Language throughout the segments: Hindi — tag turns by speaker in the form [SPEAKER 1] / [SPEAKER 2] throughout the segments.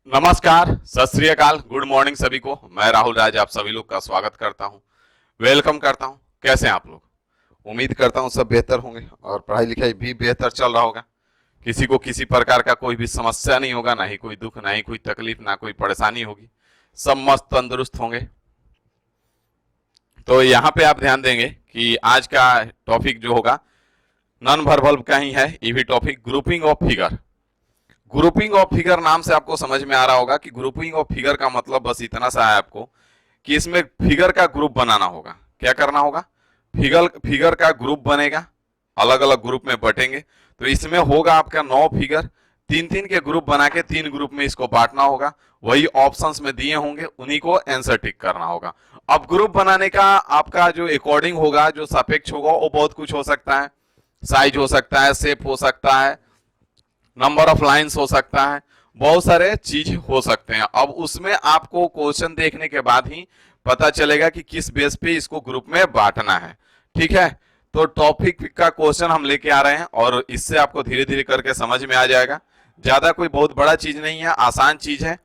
[SPEAKER 1] नमस्कार, सत श्री अकाल, गुड मॉर्निंग सभी को। मैं राहुल राज आप सभी लोग का स्वागत करता हूं, वेलकम करता हूं। कैसे हैं आप लोग? उम्मीद करता हूं सब बेहतर होंगे और पढ़ाई लिखाई भी बेहतर चल रहा होगा। किसी को किसी प्रकार का कोई भी समस्या नहीं होगा, ना ही कोई दुख, ना ही कोई तकलीफ, ना कोई परेशानी होगी। सब मस्त तंदुरुस्त होंगे। तो यहाँ पे आप ध्यान देंगे कि आज का टॉपिक जो होगा नॉन वर्बल का ही है। ये भी topic grouping of figure. Grouping of figure नाम से आपको समझ में आ रहा होगा कि ग्रुपिंग ऑफ फिगर का मतलब बस इतना सा है आपको कि इसमें फिगर का ग्रुप बनाना होगा। क्या करना होगा? फिगर फिगर का ग्रुप बनेगा, अलग अलग ग्रुप में बटेंगे। तो इसमें होगा आपका 9 फिगर, तीन तीन के ग्रुप बना के 3 ग्रुप में इसको बांटना होगा। वही ऑप्शंस में दिए होंगे, उन्हीं को आंसर टिक करना होगा। अब ग्रुप बनाने का आपका जो अकॉर्डिंग होगा, जो सापेक्ष होगा, वो बहुत कुछ हो सकता है। साइज हो सकता है, शेप हो सकता है, नंबर ऑफ लाइंस हो सकता है, बहुत सारे चीज हो सकते हैं। अब उसमें आपको क्वेश्चन देखने के बाद ही पता चलेगा कि किस बेस पे इसको ग्रुप में बांटना है। ठीक है, तो टॉपिक का क्वेश्चन हम लेके आ रहे हैं और इससे आपको धीरे धीरे करके समझ में आ जाएगा। ज्यादा कोई बहुत बड़ा चीज नहीं है, आसान चीज है।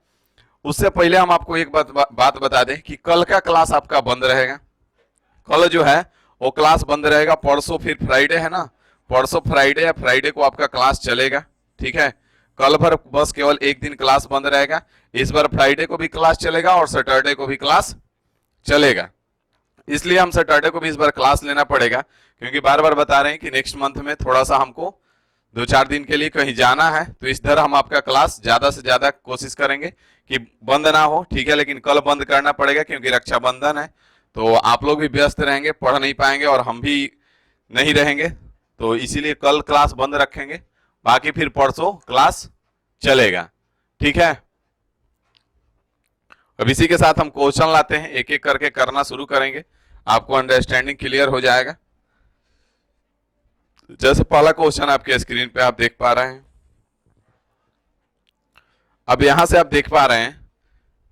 [SPEAKER 1] उससे पहले हम आपको एक बात बता दें कि कल का क्लास आपका बंद रहेगा। कल जो है वो क्लास बंद रहेगा। परसों फिर फ्राइडे है ना, परसों फ्राइडे या फ्राइडे को आपका क्लास चलेगा। ठीक है, कल भर बस केवल एक दिन क्लास बंद रहेगा। इस बार फ्राइडे को भी क्लास चलेगा और सैटरडे को भी क्लास चलेगा। इसलिए हम सैटरडे को भी इस बार क्लास लेना पड़ेगा, क्योंकि बार बार बता रहे हैं कि नेक्स्ट मंथ में थोड़ा सा हमको 2-4 दिन के लिए कहीं जाना है। तो इस तरह हम आपका क्लास ज्यादा से ज्यादा कोशिश करेंगे कि बंद ना हो। ठीक है, लेकिन कल बंद करना पड़ेगा क्योंकि रक्षाबंधन है। तो आप लोग भी व्यस्त रहेंगे, पढ़ नहीं पाएंगे और हम भी नहीं रहेंगे। तो इसीलिए कल क्लास बंद रखेंगे, बाकी फिर परसों क्लास चलेगा। ठीक है, अब इसी के साथ हम क्वेश्चन लाते हैं, एक एक करके करना शुरू करेंगे, आपको अंडरस्टैंडिंग क्लियर हो जाएगा। जैसे पहला क्वेश्चन आपके स्क्रीन पे आप देख पा रहे हैं। अब यहां से आप देख पा रहे हैं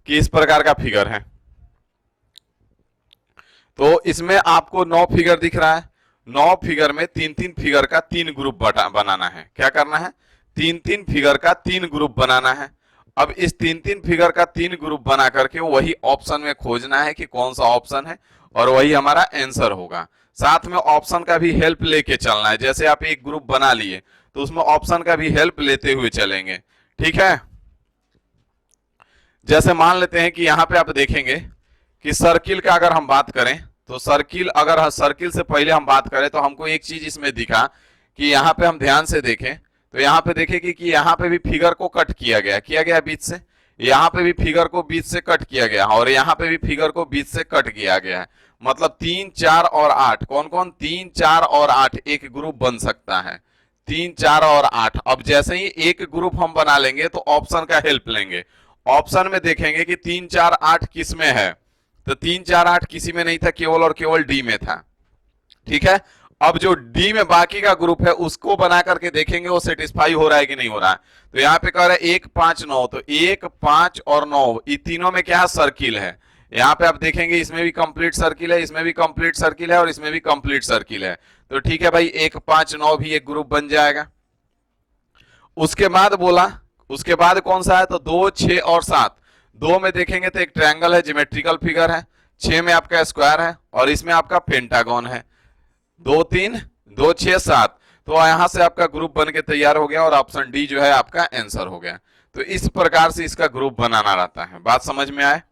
[SPEAKER 1] कि इस प्रकार का फिगर है। तो इसमें आपको 9 फिगर दिख रहा है। 9 फिगर में तीन तीन फिगर का 3 ग्रुप बनाना है। क्या करना है? तीन तीन फिगर का 3 ग्रुप बनाना है। अब इस तीन तीन फिगर का 3 ग्रुप बना करके वही ऑप्शन में खोजना है कि कौन सा ऑप्शन है, और वही हमारा आंसर होगा। साथ में ऑप्शन का भी हेल्प लेके चलना है। जैसे आप एक ग्रुप बना लिए तो उसमें ऑप्शन का भी हेल्प लेते हुए चलेंगे। ठीक है, जैसे मान लेते हैं कि यहां पे आप देखेंगे कि सर्किल का अगर हम बात करें, तो सर्किल, अगर सर्किल से पहले हम बात करें तो हमको एक चीज इसमें दिखा कि यहाँ पे हम ध्यान से देखें तो यहाँ पे देखें कि यहाँ पे भी फिगर को कट किया गया बीच से। यहाँ पे भी फिगर को बीच से कट किया गया और यहाँ पे भी फिगर को बीच से कट किया गया है। मतलब 3, 4 और 8, कौन कौन? 3, 4 और 8 एक ग्रुप बन सकता है। 3, 4 और 8। अब जैसे ही एक ग्रुप हम बना लेंगे तो ऑप्शन का हेल्प लेंगे। ऑप्शन में देखेंगे कि 3, 4, 8 किस में है, तो 3, 4, 8 किसी में नहीं था, केवल और केवल डी में था। ठीक है, अब जो डी में बाकी का ग्रुप है उसको बना करके देखेंगे वो सेटिस्फाई हो रहा है कि नहीं हो रहा है। तो यहाँ पे कह रहा है 1, 5, 9, तो 1, 5 और 9 ये तीनों में क्या सर्किल है। यहाँ पे आप देखेंगे इसमें भी कंप्लीट सर्किल है, इसमें भी कंप्लीट सर्किल है और इसमें भी कंप्लीट सर्किल है। तो ठीक है भाई, 1, 5, 9 भी एक ग्रुप बन जाएगा। उसके बाद बोला, उसके बाद कौन सा है? तो 2, 6 और 7। 2 में देखेंगे तो एक ट्रायंगल है, ज्योमेट्रिकल फिगर है। 6 में आपका स्क्वायर है और इसमें आपका पेंटागन है। 2, 3, 2, 6, 7। तो यहां से आपका ग्रुप बन के तैयार हो गया और ऑप्शन डी जो है आपका आंसर हो गया। तो इस प्रकार से इसका ग्रुप बनाना रहता है। बात समझ में आए?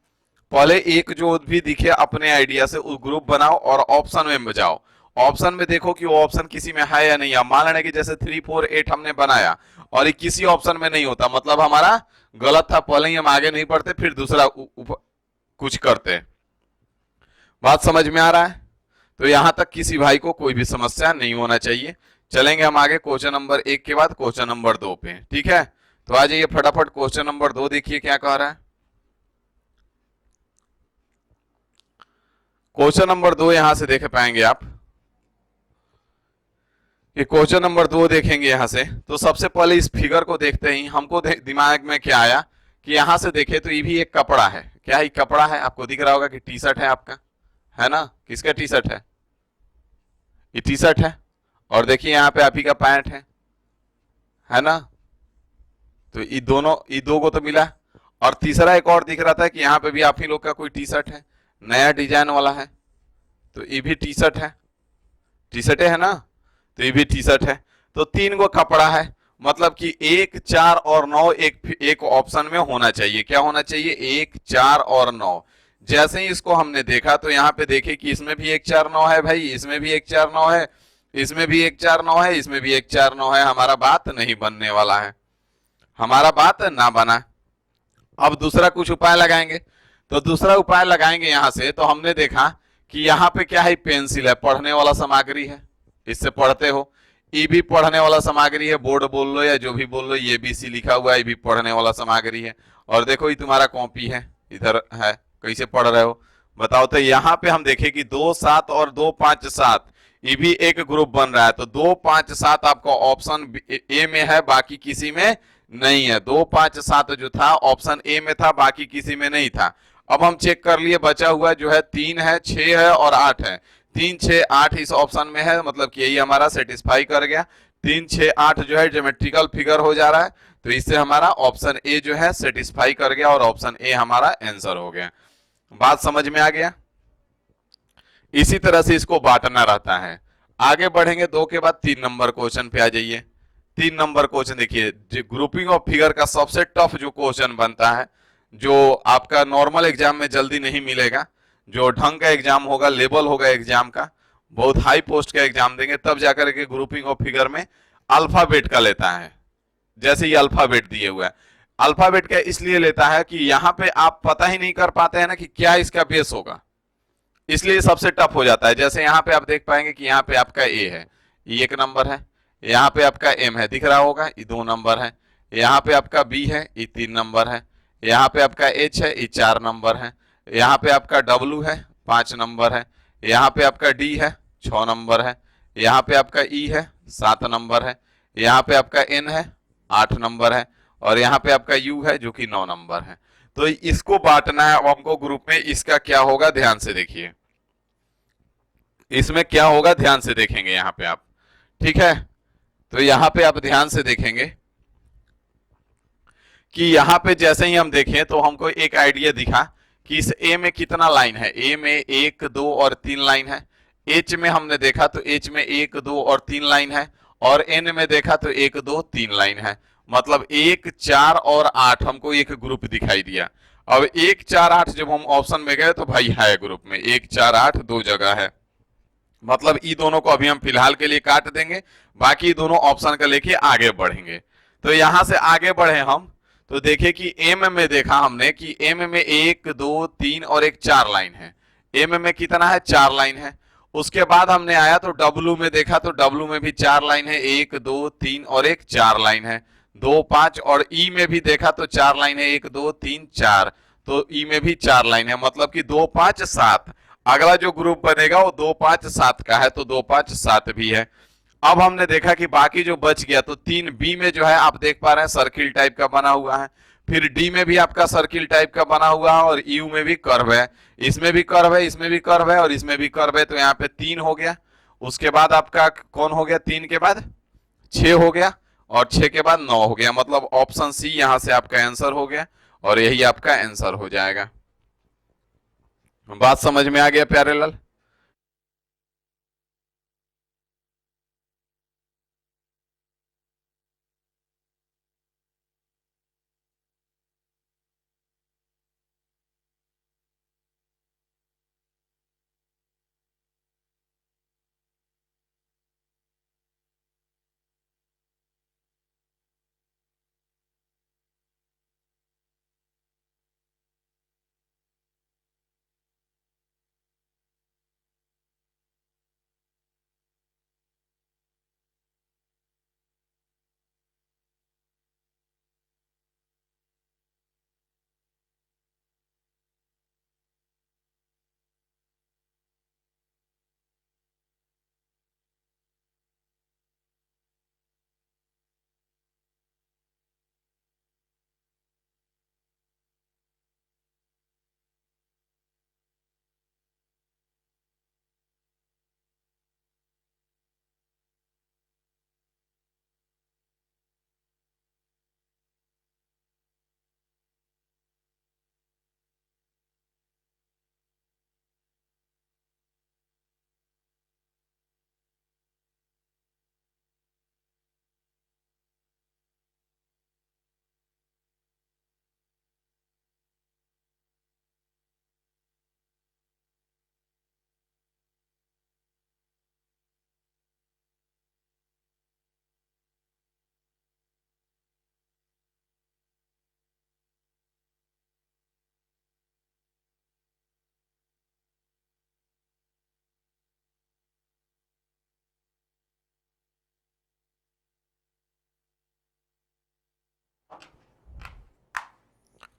[SPEAKER 1] पहले एक जो भी दिखे अपने आइडिया से उस ग्रुप बनाओ और ऑप्शन में बजाओ। ऑप्शन में देखो कि वो ऑप्शन किसी में है या नहीं है। मान लें कि जैसे 3, 4, 8 हमने बनाया और ये किसी ऑप्शन में नहीं होता, मतलब हमारा गलत था। पहले ही हम आगे नहीं बढ़ते, फिर दूसरा कुछ करते। बात समझ में आ रहा है? तो यहां तक किसी भाई को कोई भी समस्या नहीं होना चाहिए। चलेंगे हम आगे क्वेश्चन नंबर 1 के बाद क्वेश्चन नंबर 2 पे। ठीक है, तो आ जाइए फटाफट क्वेश्चन नंबर 2 देखिए क्या कह रहा है। क्वेश्चन नंबर 2 यहां से देख पाएंगे आप। ये क्वेश्चन नंबर 2 देखेंगे यहां से तो सबसे पहले इस फिगर को देखते ही हमको दिमाग में क्या आया कि यहां से देखे तो ये भी एक कपड़ा है। क्या है? कपड़ा है। आपको दिख रहा होगा कि टी शर्ट है आपका, है ना? किसका टी शर्ट है? ये टी शर्ट है। और देखिए यहाँ पे आप ही का पैंट है ना? तो ये दोनों, ये दो को तो मिला। और तीसरा एक और दिख रहा था कि यहाँ पे भी आप ही लोग का कोई टी शर्ट है, नया डिजाइन वाला है, तो ये भी टी शर्ट है, टी शर्टें है ना, तो ये भी टी शर्ट है। तो तीन गो कपड़ा है, मतलब कि 1, 4 और 9 एक एक ऑप्शन में होना चाहिए। क्या होना चाहिए? 1, 4 और 9। जैसे ही इसको हमने देखा तो यहाँ पे देखे कि इसमें भी 1, 4, 9 है भाई, इसमें भी 1, 4, 9 है, इसमें भी 1, 4, 9 है, इसमें भी 1, 4, 9 है। हमारा बात नहीं बनने वाला है, हमारा बात ना बना। अब दूसरा कुछ उपाय लगाएंगे, तो दूसरा उपाय लगाएंगे यहां से। तो हमने देखा कि यहाँ पे क्या है, पेंसिल है, पढ़ने वाला सामग्री है, इससे पढ़ते हो। ई भी पढ़ने वाला सामग्री है, बोर्ड बोल लो या जो भी बोल लो, ये बी सी लिखा हुआ है, ये भी पढ़ने वाला सामग्री है। और देखो ये तुम्हारा कॉपी है, इधर है, कैसे पढ़ रहे हो बताओ। तो यहाँ पे हम देखें कि 2, 7 और 2, 5, 7, ये भी एक ग्रुप बन रहा है। तो 2, 5, 7 आपका ऑप्शन ए में है, बाकी किसी में नहीं है। 2, 5, 7 जो था ऑप्शन ए में था, बाकी किसी में नहीं था। अब हम चेक कर लिए, बचा हुआ जो है 3 है, 6 है और 8 है। 3, 6, 8 इस ऑप्शन में है, मतलब कि यही हमारा सेटिस्फाई कर गया। 3, 6, 8 जो है ज्योमेट्रिकल फिगर हो जा रहा है, तो इससे हमारा ऑप्शन ए जो है सेटिस्फाई कर गया और ऑप्शन ए हमारा आंसर हो गया। बात समझ में आ गया? इसी तरह से इसको बांटना रहता है। आगे बढ़ेंगे, 2 के बाद 3 नंबर क्वेश्चन पे आ जाइए। 3 नंबर क्वेश्चन देखिए, ग्रुपिंग ऑफ फिगर का सबसे टफ जो क्वेश्चन बनता है, जो आपका नॉर्मल एग्जाम में जल्दी नहीं मिलेगा, जो ढंग का एग्जाम होगा, लेवल होगा एग्जाम का, बहुत हाई पोस्ट का एग्जाम देंगे तब जाकर के ग्रुपिंग ऑफ फिगर में अल्फाबेट का लेता है। जैसे ये अल्फाबेट दिए हुआ है, अल्फाबेट का इसलिए लेता है कि यहाँ पे आप पता ही नहीं कर पाते हैं ना कि क्या इसका बेस होगा, इसलिए सबसे टफ हो जाता है। जैसे यहाँ पे आप देख पाएंगे कि यहाँ पे आपका ए है, ये 1 नंबर है। यहाँ पे आपका एम है, दिख रहा होगा, ये 2 नंबर है। यहाँ पे आपका बी है, ये 3 नंबर है। यहाँ पे आपका एच है, ये 4 नंबर है। यहाँ पे आपका डब्लू है, 5 नंबर है। यहाँ पे आपका डी है, 6 नंबर है। यहाँ पे आपका ई है, 7 नंबर है। यहाँ पे आपका एन है, 8 नंबर है। और यहाँ पे आपका यू है जो कि 9 नंबर है। तो इसको बांटना है अब हमको ग्रुप में। इसका क्या होगा, ध्यान से देखिए, इसमें क्या होगा ध्यान से देखेंगे यहाँ पे आप, ठीक है। तो यहाँ पे आप ध्यान से देखेंगे कि यहाँ पे जैसे ही हम देखें तो हमको एक आइडिया दिखा कि इस ए में कितना लाइन है। ए में 1, 2 और 3 लाइन है। एच में हमने देखा तो एच में 1, 2 और 3 लाइन है। और एन में देखा तो 1, 2, 3 लाइन है। मतलब 1, 4 और 8 हमको एक ग्रुप दिखाई दिया। अब 1, 4, 8 जब हम ऑप्शन में गए तो भाई है ग्रुप में 1, 4, 8 दो जगह है। मतलब ई दोनों को अभी हम फिलहाल के लिए काट देंगे, बाकी दोनों ऑप्शन का लेके आगे बढ़ेंगे। तो यहां से आगे बढ़े हम, तो देखे कि एम में देखा हमने कि एम में 1, 2, 3 और एक 4 लाइन है। एम में कितना है, 4 लाइन है। उसके बाद हमने आया तो डब्लू में देखा तो डब्लू में भी 4 लाइन है, 1, 2, 3 और एक 4 लाइन है। 2, 5 और ई में भी देखा तो 4 लाइन है, 1, 2, 3, 4। तो ई में भी 4 लाइन है, मतलब कि 2, 5, 7। अगला जो ग्रुप बनेगा वो 2, 5, 7 का है, तो 2, 5, 7 भी है। अब हमने देखा कि बाकी जो बच गया तो 3 बी में जो है आप देख पा रहे हैं सर्किल टाइप का बना हुआ है। फिर डी में भी आपका सर्किल टाइप का बना हुआ है और यू में भी कर्व है। इसमें भी कर्व है, इसमें भी कर्व है और इसमें भी कर्व है। तो यहाँ पे 3 हो गया। उसके बाद आपका कौन हो गया, 3 के बाद 6 हो गया और 6 के बाद 9 हो गया। मतलब ऑप्शन सी यहां से आपका आंसर हो गया और यही आपका आंसर हो जाएगा। बात समझ में आ गया प्यारे लाल?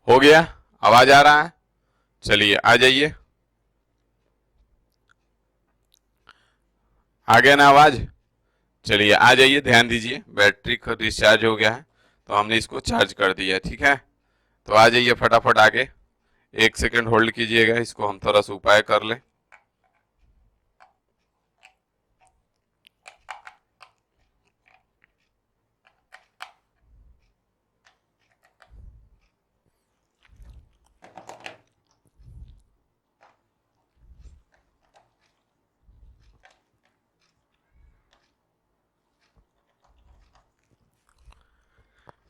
[SPEAKER 1] हो गया, आवाज आ रहा है? चलिए आ जाइए, आ गया ना आवाज? चलिए आ जाइए, ध्यान दीजिए, बैटरी का डिस्चार्ज हो गया है तो हमने इसको चार्ज कर दिया, ठीक है। तो आ जाइए फटाफट आगे, 1 सेकंड होल्ड कीजिएगा, इसको हम थोड़ा सा उपाय कर लें।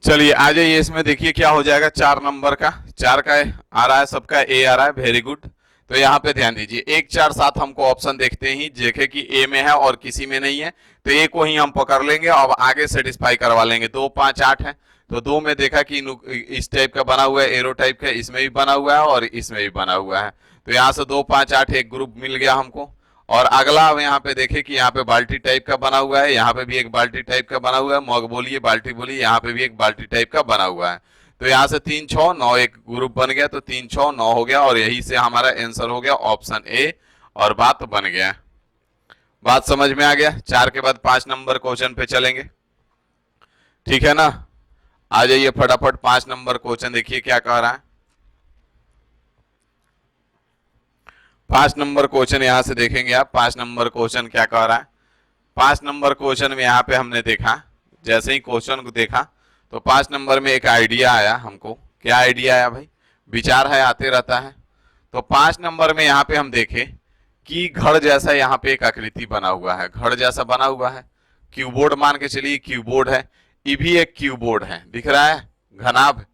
[SPEAKER 1] चलिए आ जाइए, इसमें देखिए क्या हो जाएगा, 4 नंबर का, 4 का आ रहा है, सबका ए आ रहा है, वेरी गुड। तो यहाँ पे ध्यान दीजिए, 1 4 7 हमको ऑप्शन देखते ही देखे कि ए में है और किसी में नहीं है, तो ए को ही हम पकड़ लेंगे और आगे सेटिस्फाई करवा लेंगे। 2 5 8 है, तो 2 में देखा कि इस टाइप का बना हुआ है, एरो टाइप का, इसमें भी बना हुआ है और इसमें भी बना हुआ है, तो यहाँ से 2 5 8 एक ग्रुप मिल गया हमको। और अगला अब यहाँ पे देखे कि यहाँ पे बाल्टी टाइप का बना हुआ है, यहाँ पे भी एक बाल्टी टाइप का बना हुआ है, मग बोलिए बाल्टी बोलिए, यहाँ पे भी एक बाल्टी टाइप का बना हुआ है। तो यहाँ से 3 6 9 एक ग्रुप बन गया, तो 3 6 9 हो गया और यही से हमारा आंसर हो गया ऑप्शन ए, और बात बन गया। बात समझ में आ गया? 4 के बाद 5 नंबर क्वेश्चन पे चलेंगे, ठीक है ना। आ जाइए फटाफट, 5 नंबर क्वेश्चन देखिए क्या कह रहा है। 5 नंबर क्वेश्चन यहां से देखेंगे आप, 5 नंबर क्वेश्चन क्या कह रहा है। 5 नंबर क्वेश्चन में यहाँ पे हमने देखा, जैसे ही क्वेश्चन को देखा तो 5 नंबर में एक आइडिया आया हमको। क्या आइडिया आया भाई? विचार है, आते रहता है। तो 5 नंबर में यहाँ पे हम देखे कि घड़ जैसा यहाँ पे एक आकृति बना हुआ है, घड़ जैसा बना हुआ है, कीबोर्ड मान के चलिए कीबोर्ड है, ये भी एक कीबोर्ड है, दिख रहा है, घनाभ,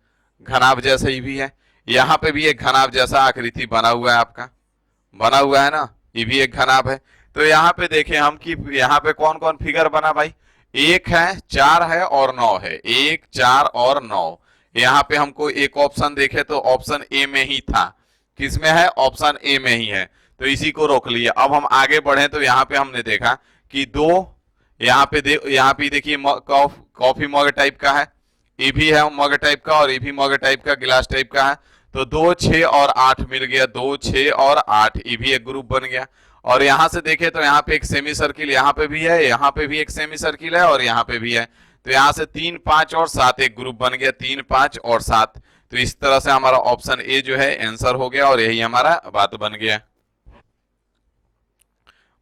[SPEAKER 1] घनाभ जैसा ये भी है, यहाँ पे भी एक घनाभ जैसा आकृति बना हुआ है, आपका बना हुआ है ना, ये भी एक घनाभ है। तो यहाँ पे देखें हम कि यहाँ पे कौन कौन फिगर बना भाई, 1 है, 4 है और 9 है, 1 4 और 9। यहाँ पे हमको एक ऑप्शन देखे तो ऑप्शन ए में ही था, किसमें है? ऑप्शन ए में ही है, तो इसी को रोक लिए। अब हम आगे बढ़े तो यहाँ पे हमने देखा कि 2, यहाँ पे यहाँ पे देखिए कॉफी मग टाइप का है, ये भी है मग टाइप का और ये भी मग टाइप का, गिलास टाइप का है। तो 2 6 और 8 मिल गया, 2 6 और 8, ये भी एक ग्रुप बन गया। और यहां से देखे तो यहाँ पे एक सेमी सर्किल यहाँ पे भी है, यहाँ पे भी एक सेमी सर्किल है और यहाँ पे भी है, तो यहाँ से 3 5 और 7 एक ग्रुप बन गया, 3 5 और 7। तो इस तरह से हमारा ऑप्शन ए जो है आंसर हो गया और यही हमारा बात बन गया।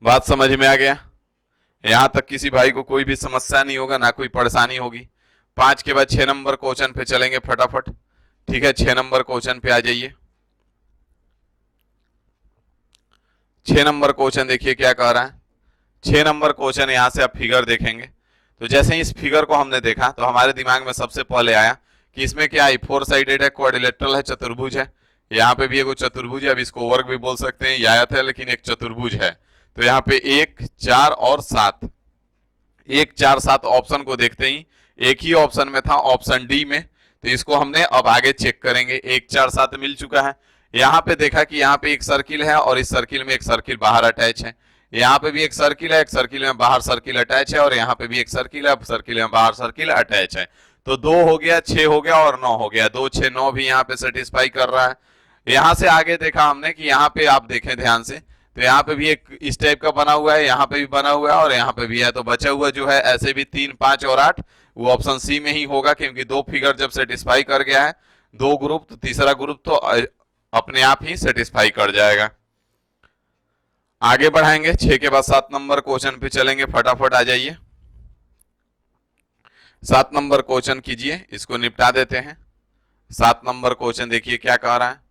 [SPEAKER 1] बात समझ में आ गया? यहां तक किसी भाई को कोई भी समस्या नहीं होगा, ना कोई परेशानी होगी। 5 के बाद 6 नंबर क्वेश्चन पे चलेंगे फटाफट, ठीक है। 6 नंबर क्वेश्चन पे आ जाइए। 6 नंबर क्वेश्चन देखिए क्या कह रहा है। 6 नंबर क्वेश्चन यहां से आप फिगर देखेंगे, तो जैसे ही इस फिगर को हमने देखा तो हमारे दिमाग में सबसे पहले आया कि इसमें क्या है, 4 साइडेड है, क्वाड्रिलेटरल है, चतुर्भुज है। यहाँ पे भी एक चतुर्भुज है, अब इसको वर्ग भी बोल सकते हैं, आयत है लेकिन एक चतुर्भुज है। तो यहाँ पे 1 4 और 7, 1 4 7 ऑप्शन को देखते ही एक ही ऑप्शन में था, ऑप्शन डी में, तो इसको हमने अब आगे चेक करेंगे। 1 4 7 मिल चुका है। यहाँ पे देखा कि यहाँ पे एक सर्किल है और इस सर्किल में एक सर्किल बाहर अटैच है, यहाँ पे भी एक सर्किल है, एक सर्किल में बाहर सर्किल अटैच है और यहाँ पे भी एक सर्किल है, सर्किल में बाहर सर्किल अटैच है। तो 2 हो गया, 6 हो गया और 9 हो गया, 2 6 9 भी यहाँ पे सेटिस्फाई कर रहा है। यहाँ से आगे देखा हमने कि यहाँ पे आप देखें ध्यान से, तो यहाँ पे भी एक इस टाइप का बना हुआ है, यहाँ पे भी बना हुआ है और यहाँ पे भी है। तो बचा हुआ जो है ऐसे भी 3 5 और 8, वो ऑप्शन सी में ही होगा, क्योंकि 2 फिगर जब सेटिस्फाई कर गया है 2 ग्रुप, तो तीसरा ग्रुप तो अपने आप ही सेटिस्फाई कर जाएगा। आगे बढ़ाएंगे, 6 के बाद 7 नंबर क्वेश्चन पे चलेंगे, फटाफट आ जाइए। 7 नंबर क्वेश्चन कीजिए, इसको निपटा देते हैं। 7 नंबर क्वेश्चन देखिए क्या कह रहा है।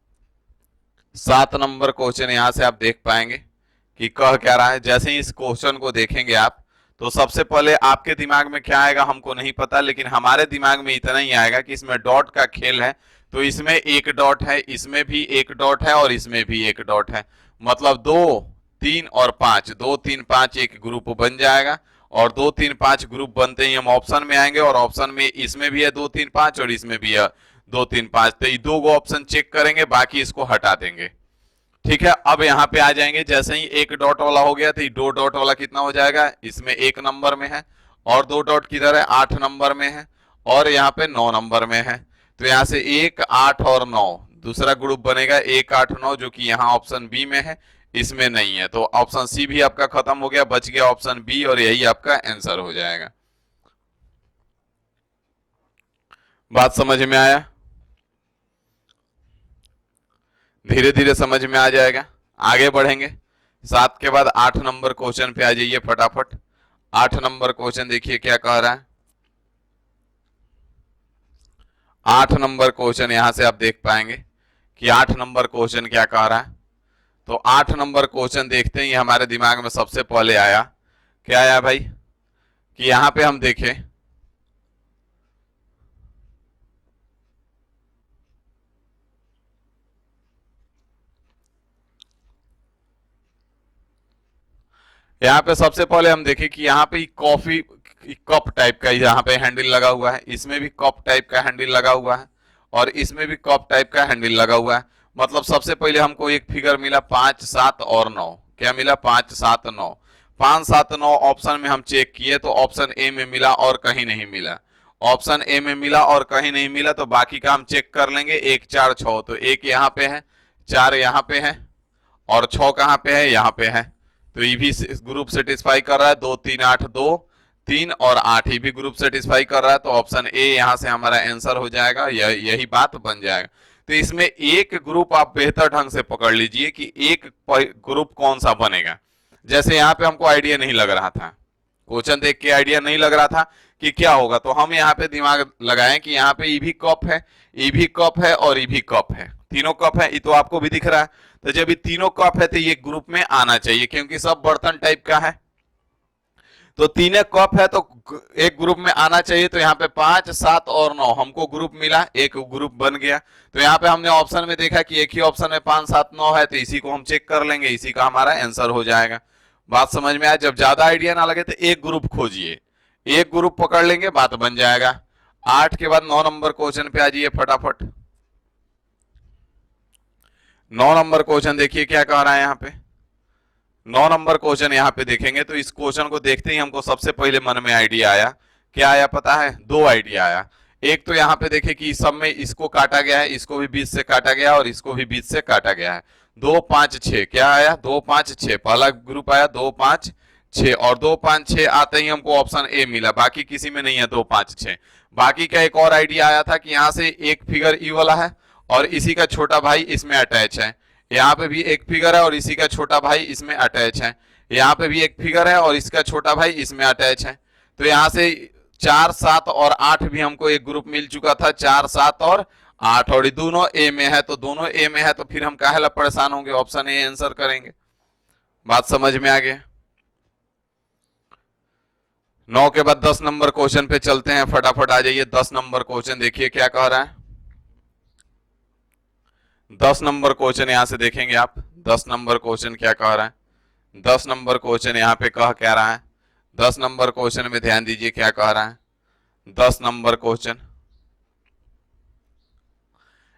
[SPEAKER 1] 7 नंबर क्वेश्चन यहां से आप देख पाएंगे कि कह क्या रहा है। जैसे ही इस क्वेश्चन को देखेंगे आप, तो सबसे पहले आपके दिमाग में क्या आएगा हमको नहीं पता, लेकिन हमारे दिमाग में इतना ही आएगा कि इसमें डॉट का खेल है। तो इसमें एक डॉट है, इसमें भी एक डॉट है और इसमें भी एक डॉट है, मतलब 2 3 और 5, 2 3 5 एक ग्रुप बन जाएगा। और 2 3 5 ग्रुप बनते ही हम ऑप्शन में आएंगे और ऑप्शन में इसमें भी है 2 3 5 और इसमें भी है 2 3 5, तो ये 2 ऑप्शन चेक करेंगे, बाकी इसको हटा देंगे, ठीक है। अब यहाँ पे आ जाएंगे, जैसे ही एक डॉट वाला हो गया तो ये 2 डॉट वाला कितना हो जाएगा, इसमें 1 नंबर में है और 2 डॉट किधर है, 8 नंबर में है और यहाँ पे 9 नंबर में है। तो यहाँ से 1, 8 और 9 दूसरा ग्रुप बनेगा 1, 8, 9, जो कि यहाँ ऑप्शन बी में है, इसमें नहीं है। तो ऑप्शन सी भी आपका खत्म हो गया, बच गया ऑप्शन बी, और यही आपका आंसर हो जाएगा। बात समझ में आया? धीरे धीरे समझ में आ जाएगा। आगे बढ़ेंगे, 7 के बाद 8 नंबर क्वेश्चन पे आ जाइए फटाफट। 8 नंबर क्वेश्चन देखिए क्या कह रहा है। 8 नंबर क्वेश्चन यहां से आप देख पाएंगे कि 8 नंबर क्वेश्चन क्या कह रहा है। तो 8 नंबर क्वेश्चन देखते ही हमारे दिमाग में सबसे पहले आया, क्या आया भाई, कि यहां पे हम देखें यहाँ पे सबसे पहले हम देखें कि यहाँ पे कॉफी कप टाइप का यहाँ पे हैंडल लगा हुआ है, इसमें भी कप टाइप का हैंडल लगा हुआ है, और इसमें भी कप टाइप का हैंडल लगा हुआ है। मतलब सबसे पहले हमको एक फिगर मिला 5, 7 और 9। क्या मिला? 5, 7, 9। 5, 7, 9 ऑप्शन में हम चेक किए तो ऑप्शन ए में मिला और कहीं नहीं मिला। ऑप्शन ए में मिला और कहीं नहीं मिला, तो बाकी का हम चेक कर लेंगे। 1, 4, 6, तो 1 यहाँ पे है, 4 यहाँ पे है, और 6 कहाँ पे है? यहाँ पे है। तो ये भी ग्रुप सेटिस्फाई कर रहा है। 2, 3, 8, 2, 3 और 8 ये भी ग्रुप सेटिस्फाई कर रहा है। तो ऑप्शन ए यहां से हमारा आंसर हो जाएगा, यही बात बन जाएगा। तो इसमें एक ग्रुप आप बेहतर ढंग से पकड़ लीजिए कि एक ग्रुप कौन सा बनेगा। जैसे यहाँ पे हमको आइडिया नहीं लग रहा था, क्वेश्चन देख के आइडिया नहीं लग रहा था कि क्या होगा, तो हम यहाँ पे दिमाग लगाएं कि यहाँ पे ई भी कप है, ई भी कप है और ई भी कप है, तीनों कप है। ये तो आपको भी दिख रहा है। तो जब ये तीनों कप है तो ये ग्रुप में आना चाहिए, क्योंकि सब बर्तन टाइप का है। तो तीनों कप है तो एक ग्रुप में आना चाहिए। तो यहाँ पे 5, 7 और 9 हमको ग्रुप मिला, एक ग्रुप बन गया। तो यहाँ पे हमने ऑप्शन में देखा कि एक ही ऑप्शन में 5, 7, 9 है, तो इसी को हम चेक कर लेंगे, इसी का हमारा आंसर हो जाएगा। बात समझ में आया? जब ज्यादा आइडिया ना लगे तो एक ग्रुप खोजिए, एक ग्रुप पकड़ लेंगे, बात बन जाएगा। 8 के बाद 9 नंबर क्वेश्चन पे आ जाइए फटाफट। 9 नंबर क्वेश्चन देखिए क्या कह रहा है यहाँ पे। 9 नंबर क्वेश्चन यहाँ पे देखेंगे तो इस क्वेश्चन को देखते ही हमको सबसे पहले मन में आइडिया आया। क्या आया पता है? 2 आइडिया आया। एक तो यहाँ पे देखे कि सब में इसको काटा गया है, इसको भी बीच से काटा गया और इसको भी बीच से काटा गया है। 2, 5, 6 क्या आया? 2, 5, 6 पहला ग्रुप आया। 2, 5, 6 और 2, 5, 6 आते ही हमको ऑप्शन ए मिला, बाकी किसी में नहीं है 2, 5, 6। बाकी का एक और आइडिया आया था कि यहाँ से एक फिगर ई वाला है और इसी का छोटा भाई इसमें अटैच है। यहाँ पे भी एक फिगर है और इसी का छोटा भाई इसमें अटैच है। यहाँ पे भी एक फिगर है और इसका छोटा भाई इसमें अटैच है। तो यहाँ से 4, 7 और 8 भी हमको एक ग्रुप मिल चुका था। 4, 7 और 8 और ये दोनों ए में है। तो दोनों ए में है तो फिर हम काहे परेशान होंगे, ऑप्शन ए आंसर करेंगे। बात समझ में आ गया? 9 के बाद 10 नंबर क्वेश्चन पे चलते हैं, फटाफट आ जाइए। 10 नंबर क्वेश्चन देखिए क्या कह रहा है। 10 नंबर क्वेश्चन यहां से देखेंगे आप। 10 नंबर क्वेश्चन क्या कह रहा है। 10 नंबर क्वेश्चन यहाँ पे कह क्या रहा है। 10 नंबर क्वेश्चन में ध्यान दीजिए क्या कह रहा है। 10 नंबर क्वेश्चन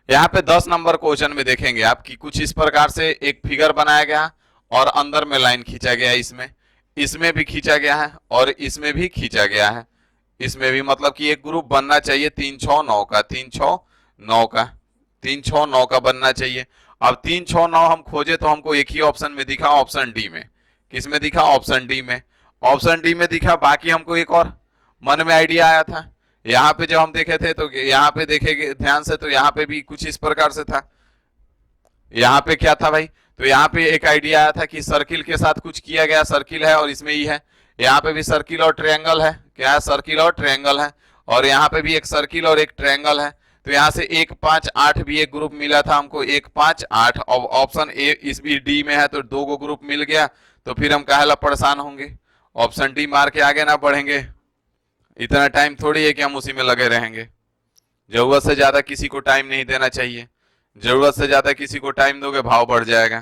[SPEAKER 1] यहाँ पे 10 नंबर क्वेश्चन में देखेंगे आप कि कुछ इस प्रकार से एक फिगर बनाया गया और अंदर में लाइन खींचा गया, इसमें भी खींचा गया है और इसमें भी खींचा गया है। इसमें भी मतलब कि एक ग्रुप बनना चाहिए 3, 6, 9 का, 3, 6, 9 का, 3, 6, 9 का बनना चाहिए। अब 3, 6, 9 हम खोजे तो हमको एक ही ऑप्शन में दिखा, ऑप्शन डी में। किस में दिखा? ऑप्शन डी में। ऑप्शन डी में दिखा। बाकी हमको एक और मन में आइडिया आया था। यहाँ पे जब हम देखे थे तो यहाँ पे देखेंगे ध्यान से, तो यहाँ पे भी कुछ इस प्रकार से था। यहाँ पे क्या था भाई? तो यहाँ पे एक आइडिया आया था कि सर्किल के साथ कुछ किया गया, सर्किल है और इसमें ही है। यहाँ पे भी सर्किल और ट्रायंगल है। क्या है? सर्किल और ट्रायंगल है। और यहाँ पे भी एक सर्किल और एक ट्रायंगल है। तो यहाँ से 1, 5, 8 भी एक ग्रुप मिला था हमको, 1, 5, 8। और ऑप्शन ए इस भी डी में है तो 2 को ग्रुप मिल गया। तो फिर हम काहे परेशान होंगे, ऑप्शन डी मार के आगे ना बढ़ेंगे। इतना टाइम थोड़ी है कि हम उसी में लगे रहेंगे। जरूरत से ज्यादा किसी को टाइम नहीं देना चाहिए। जरूरत से ज्यादा किसी को टाइम दोगे भाव बढ़ जाएगा।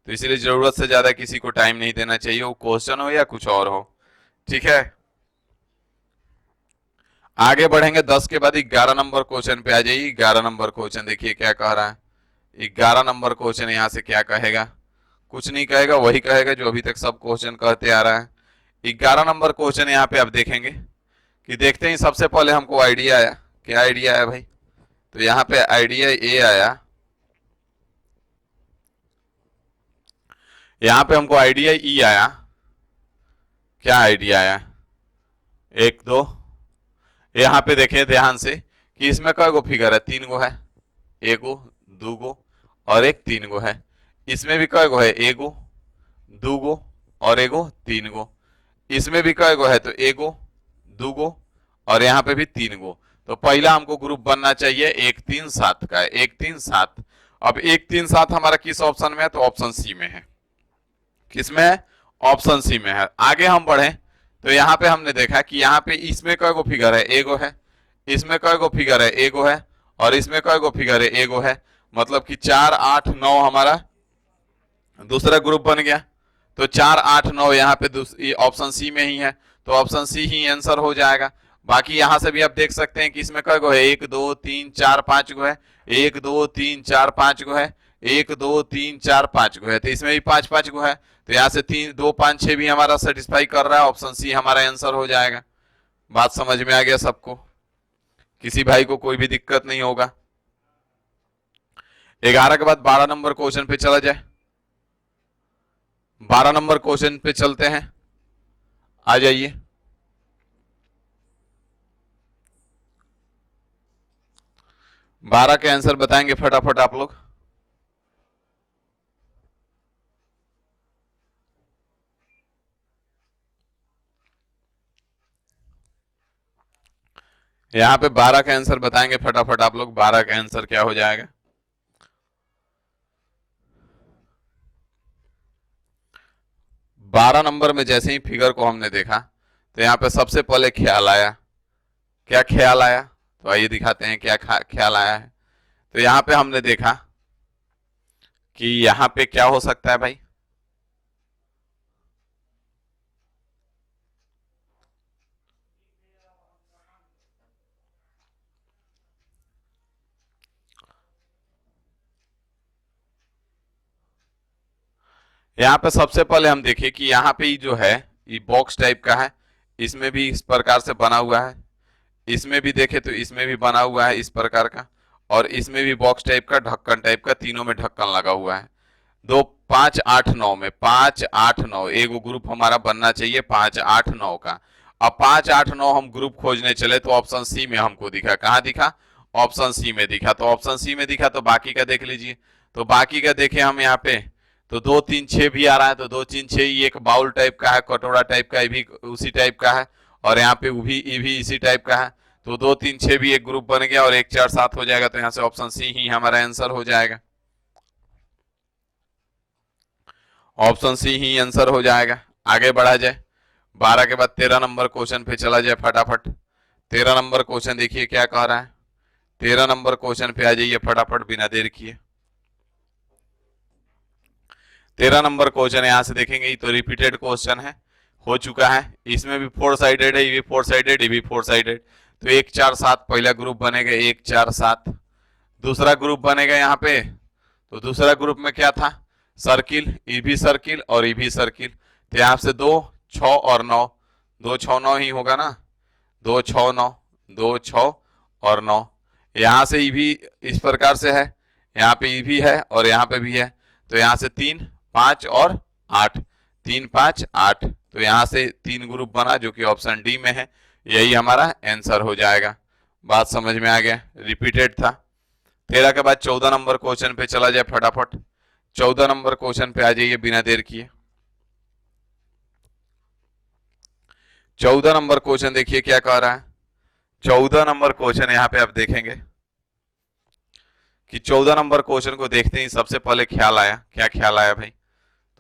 [SPEAKER 1] तो इसलिए जरूरत से ज्यादा किसी को टाइम नहीं देना चाहिए, वो क्वेश्चन हो या कुछ और हो। ठीक है, आगे बढ़ेंगे। 10 के बाद 11 नंबर क्वेश्चन पे आ जाइए। 11 नंबर क्वेश्चन देखिए क्या कह रहा है। 11 नंबर क्वेश्चन यहाँ से क्या कहेगा? कुछ नहीं कहेगा, वही कहेगा जो अभी तक सब क्वेश्चन कहते आ रहा है। 11 नंबर क्वेश्चन यहाँ पे आप देखेंगे कि देखते ही सबसे पहले हमको आइडिया आया। क्या आइडिया आया भाई? तो यहाँ पे आइडिया ए आया, यहाँ पे हमको आइडिया ई आया। क्या आइडिया आया? 1 2। यहाँ पे देखें ध्यान से कि इसमें कई गो फिगर है, 3 गो है, 1 गो 2 गो और एक 3 गो है। इसमें भी कई गो है, 1 गो 2 गो और 1 गो 3 गो। इसमें भी कई गो है, तो 1 गो 2 गो और यहाँ पे भी 3 गो। तो पहला हमको ग्रुप बनना चाहिए 1 3 7 का, 1 3 7। अब 1 3 7 हमारा किस ऑप्शन में है? तो ऑप्शन सी में है। किसमें है? ऑप्शन सी में है। आगे हम बढ़े तो यहाँ पे हमने देखा कि यहाँ पे इसमें कई गो फिगर है, 1 गो है, इसमें कई गो फिगर है, 1 गो है और इसमें कई गो फिगर है, 1 गो है। मतलब कि 4 8 9 हमारा दूसरा ग्रुप बन गया। तो 4 8 9 यहाँ पे ऑप्शन सी में ही है, तो ऑप्शन सी ही आंसर हो जाएगा। बाकी यहां से भी आप देख सकते हैं कि इसमें कई गो है, 1 2 3 4 5 गो है, 1 2 3 4 5 गो है, 1 2 3 4 5 गो है। तो इसमें भी 5 5 गो है। तो यहाँ से 3 2 5 6 भी हमारा सेटिस्फाई कर रहा है, ऑप्शन सी हमारा आंसर हो जाएगा। बात समझ में आ गया सबको? किसी भाई को कोई भी दिक्कत नहीं होगा। 11 के बाद 12 नंबर क्वेश्चन पे चला जाए। 12 नंबर क्वेश्चन पे चलते हैं, आ जाइए। 12 के आंसर बताएंगे फटाफट आप लोग। यहाँ पे 12 का आंसर बताएंगे फटाफट आप लोग। 12 का आंसर क्या हो जाएगा? 12 नंबर में जैसे ही फिगर को हमने देखा तो यहाँ पे सबसे पहले ख्याल आया। क्या ख्याल आया? तो आइए दिखाते हैं क्या ख्याल आया है। तो यहाँ पे हमने देखा कि यहाँ पे क्या हो सकता है भाई? यहाँ पे सबसे पहले हम देखें कि यहाँ पे जो है ये बॉक्स टाइप का है, इसमें भी इस प्रकार से बना हुआ है, इसमें भी देखे तो इसमें भी बना हुआ है इस प्रकार का, और इसमें भी बॉक्स टाइप का, ढक्कन टाइप का, तीनों में ढक्कन लगा हुआ है। 2 5 8 9 में 5 8 9 एक ग्रुप हमारा बनना चाहिए 5 8 9 का। अब 5 8 9 हम ग्रुप खोजने चले तो ऑप्शन सी में हमको दिखा। कहाँ दिखा? ऑप्शन सी में दिखा। तो ऑप्शन सी में दिखा तो बाकी का देख लीजिए। तो बाकी का देखे हम यहाँ पे तो 2 3 6 भी आ रहा है। तो 2 3 6 ये एक बाउल टाइप का है, कटोरा टाइप का, ये भी उसी टाइप का है, और यहाँ पे ये भी इसी टाइप का है। तो 2 3 6 भी एक ग्रुप बन गया और 1 4 7 हो जाएगा। तो यहाँ से ऑप्शन सी ही हमारा आंसर हो जाएगा। ऑप्शन सी ही आंसर हो जाएगा। आगे बढ़ा जाए। 12 के बाद 13 नंबर क्वेश्चन पे चला जाए फटाफट। 13 नंबर क्वेश्चन देखिए क्या कह रहा है। 13 नंबर क्वेश्चन पे आ जाइए फटाफट बिना देर किए। 13 नंबर क्वेश्चन यहां से देखेंगे, ये तो रिपीटेड क्वेश्चन है, हो चुका है। इसमें भी 4 साइडेड है, ये भी 4 साइडेड, ये भी 4 साइडेड। तो 1 4 7 पहला ग्रुप बनेगा, 1 4 7। दूसरा ग्रुप बनेगा यहाँ पे, तो दूसरा ग्रुप में क्या था? सर्किल, ये भी सर्किल और ये भी सर्किल। तो यहाँ से 2 6 और 9, 2 6 9 ही होगा ना, 2 6 9, 2 6 और 9। यहाँ से ये भी इस प्रकार से है, यहाँ पे ये भी है और यहाँ पे भी है। तो यहाँ से 3 5 और 8, 3 5 8। तो यहाँ से 3 ग्रुप बना जो कि ऑप्शन डी में है। यही हमारा आंसर हो जाएगा। बात समझ में आ गया? रिपीटेड था। 13 के बाद 14 नंबर क्वेश्चन पे चला जाए फटाफट। 14 नंबर क्वेश्चन पे आ जाइए बिना देर किए। 14 नंबर क्वेश्चन देखिए क्या कह रहा है। 14 नंबर क्वेश्चन यहाँ पे आप देखेंगे कि 14 नंबर क्वेश्चन को देखते ही सबसे पहले ख्याल आया। क्या ख्याल आया भाई?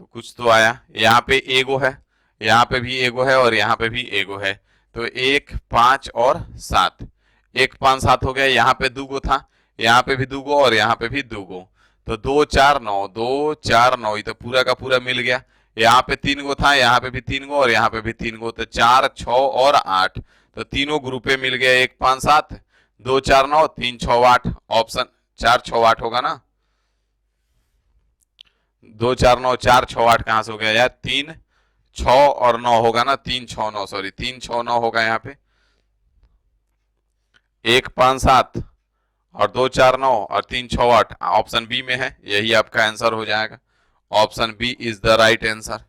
[SPEAKER 1] तो कुछ तो आया। यहाँ पे एगो है, यहाँ पे भी एगो है और यहाँ पे भी एगो है। तो 1 5 और 7, 1 5 7 हो गया। यहाँ पे 2 गो था, यहाँ पे भी 2 गो और यहाँ पे भी 2 गो। तो 2 4 9, 2 4 9, ये तो पूरा का पूरा मिल गया। यहाँ पे 3 गो था, यहाँ पे भी 3 गो और यहाँ पे भी 3 गो। तो 4 6 और 8, तो तीनों ग्रुपे मिल गया। 1 5 7, 2 4 9, 3 6 8। ऑप्शन 4 6 8 होगा ना। 2 4 9, 4 6 8 कहां से हो गया यार? 3 6 और 9 होगा ना, 3 6 9, सॉरी 3 6 9 होगा यहाँ पे। 1 5 7 और 2 4 9 और 3 6 8 ऑप्शन बी में है, यही आपका आंसर हो जाएगा। Option B is the right answer.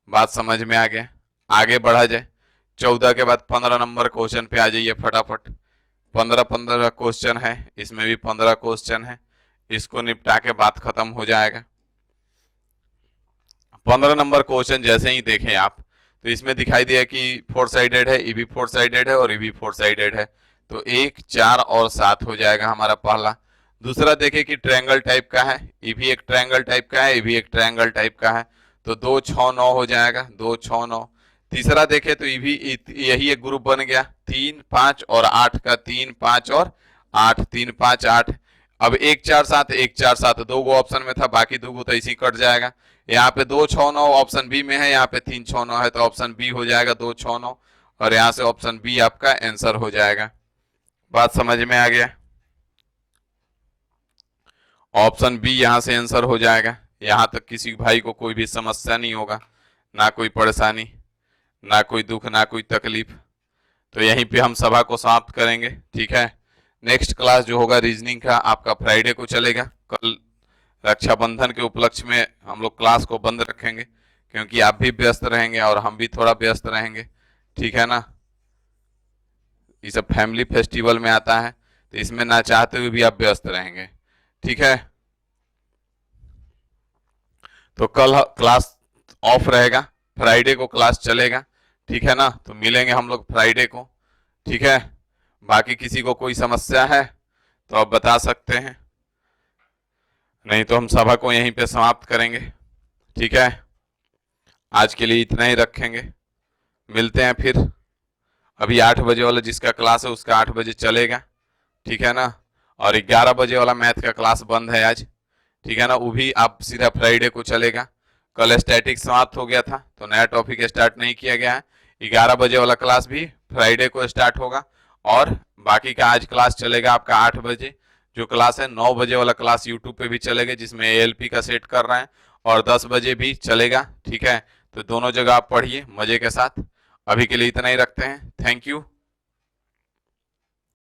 [SPEAKER 1] बात समझ में आ गया। आगे बढ़ा जाए। 14 के बाद 15 नंबर क्वेश्चन पे आ जाइए फटाफट। 15 क्वेश्चन है, इसमें भी 15 क्वेश्चन है, इसको निपटा के बात खत्म हो जाएगा। 15 नंबर क्वेश्चन जैसे ही देखें आप, तो इसमें दिखाई दिया कि 4 साइडेड है, ई 4 साइडेड है और ई 4 साइडेड है, तो 1 4 और 7 हो जाएगा हमारा पहला। दूसरा देखें कि ट्रायंगल टाइप का है, ये भी एक ट्रायंगल टाइप का है, ये भी एक ट्रायंगल टाइप का है, तो 2 6 9 हो जाएगा, 2 6 9। तीसरा देखें तो ये भी यही एक ग्रुप बन गया, 3 5 और 8 का, 3 5 और 8, 3 5 8। अब 1 4 7 1 4 7 दो गो ऑप्शन में था, बाकी दो गो तो इसी कट जाएगा। यहाँ पे 2 6 9 ऑप्शन बी में है, यहाँ पे 3 6 9 है, तो ऑप्शन बी हो जाएगा 2 6 9, और यहाँ से ऑप्शन बी आपका आंसर हो जाएगा। बात समझ में आ गया। ऑप्शन बी यहाँ से आंसर हो जाएगा। यहाँ तक किसी भाई को कोई भी समस्या नहीं होगा, ना कोई परेशानी, ना कोई दुख, ना कोई तकलीफ। तो यहीं पे हम सभा को समाप्त करेंगे, ठीक है। नेक्स्ट क्लास जो होगा रीजनिंग का आपका फ्राइडे को चलेगा। कल रक्षाबंधन के उपलक्ष्य में हम लोग क्लास को बंद रखेंगे, क्योंकि आप भी व्यस्त रहेंगे और हम भी थोड़ा व्यस्त रहेंगे, ठीक है ना। ये सब फैमिली फेस्टिवल में आता है, तो इसमें ना चाहते हुए भी आप व्यस्त रहेंगे, ठीक है। तो कल क्लास ऑफ रहेगा, फ्राइडे को क्लास चलेगा, ठीक है ना। तो मिलेंगे हम लोग फ्राइडे को, ठीक है। बाकी किसी को कोई समस्या है तो आप बता सकते हैं, नहीं तो हम सभा को यहीं पे समाप्त करेंगे, ठीक है। आज के लिए इतना ही रखेंगे, मिलते हैं फिर। अभी 8 बजे वाला जिसका क्लास है उसका 8 बजे चलेगा, ठीक है ना। और 11 बजे वाला मैथ का क्लास बंद है आज, ठीक है ना, वो भी आप सीधा फ्राइडे को चलेगा। कल स्टैटिक समाप्त हो गया था, तो नया टॉपिक स्टार्ट नहीं किया गया है। 11 बजे वाला क्लास भी फ्राइडे को स्टार्ट होगा, और बाकी का आज क्लास चलेगा आपका 8 बजे। जो क्लास है 9 बजे वाला क्लास यूट्यूब पे भी चलेगा, जिसमें ALP का सेट कर रहे हैं, और 10 बजे भी चलेगा, ठीक है। तो दोनों जगह आप पढ़िए मजे के साथ। अभी के लिए इतना ही रखते हैं। Thank you.